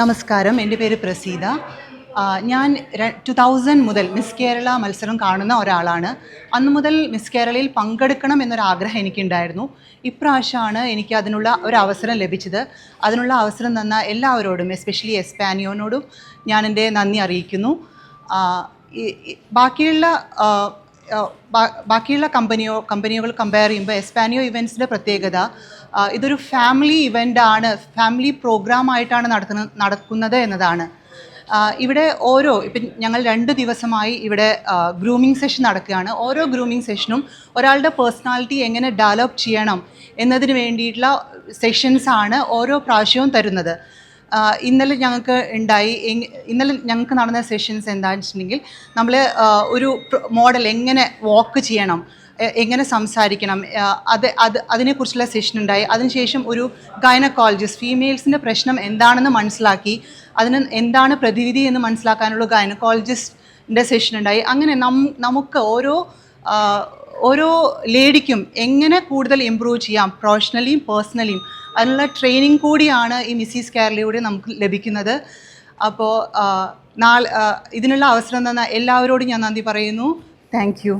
നമസ്കാരം, എൻ്റെ പേര് പ്രസീത. ഞാൻ 2000 മുതൽ മിസ് കേരള മത്സരം കാണുന്ന ഒരാളാണ്. അന്ന് മുതൽ മിസ് കേരളയിൽ പങ്കെടുക്കണം എന്നൊരാഗ്രഹം എനിക്കുണ്ടായിരുന്നു. ഇപ്രാവശ്യമാണ് എനിക്ക് അതിനുള്ള ഒരു അവസരം ലഭിച്ചത്. അതിനുള്ള അവസരം തന്ന എല്ലാവരോടും, എസ്പെഷ്യലി എസ്പാനിയോനോടും ഞാൻ എൻ്റെ നന്ദി അറിയിക്കുന്നു. ബാക്കിയുള്ള കമ്പനികൾ കമ്പയർ ചെയ്യുമ്പോൾ എസ്പാനിയോ ഇവൻറ്റ്സിൻ്റെ പ്രത്യേകത, ഇതൊരു ഫാമിലി ഇവൻ്റാണ്, ഫാമിലി പ്രോഗ്രാമായിട്ടാണ് നടക്കുന്നത് എന്നതാണ്. ഇവിടെ ഇപ്പം ഞങ്ങൾ 2 ദിവസമായി ഇവിടെ ഗ്രൂമിങ് സെഷൻ നടക്കുകയാണ്. ഓരോ ഗ്രൂമിങ് സെഷനും ഒരാളുടെ പേഴ്സണാലിറ്റി എങ്ങനെ ഡെവലപ്പ് ചെയ്യണം എന്നതിന് വേണ്ടിയിട്ടുള്ള സെഷൻസാണ് ഓരോ പ്രാവശ്യവും തരുന്നത്. ഇന്നലെ ഞങ്ങൾക്ക് നടന്ന സെഷൻസ് എന്താണെന്ന് വെച്ചിട്ടുണ്ടെങ്കിൽ, നമ്മൾ ഒരു മോഡൽ എങ്ങനെ വാക്ക് ചെയ്യണം, എങ്ങനെ സംസാരിക്കണം, അതിനെക്കുറിച്ചുള്ള സെഷൻ ഉണ്ടായി. അതിനുശേഷം ഒരു ഗൈനക്കോളജിസ്റ്റ് ഫീമെയിൽസിൻ്റെ പ്രശ്നം എന്താണെന്ന് മനസ്സിലാക്കി അതിന് എന്താണ് പ്രതിവിധി എന്ന് മനസ്സിലാക്കാനുള്ള ഗൈനക്കോളജിസ്റ്റിൻ്റെ സെഷൻ ഉണ്ടായി. അങ്ങനെ നമുക്ക് ഓരോ ലേഡിക്കും എങ്ങനെ കൂടുതൽ ഇമ്പ്രൂവ് ചെയ്യാം പ്രൊഫഷണലിയും പേഴ്സണലിയും, അതിനുള്ള ട്രെയിനിങ് കൂടിയാണ് ഈ മിസ്സിസ് കേരളയിലൂടെ നമുക്ക് ലഭിക്കുന്നത്. അപ്പോൾ ഇതിനുള്ള അവസരം തന്ന എല്ലാവരോടും ഞാൻ നന്ദി പറയുന്നു. Thank you.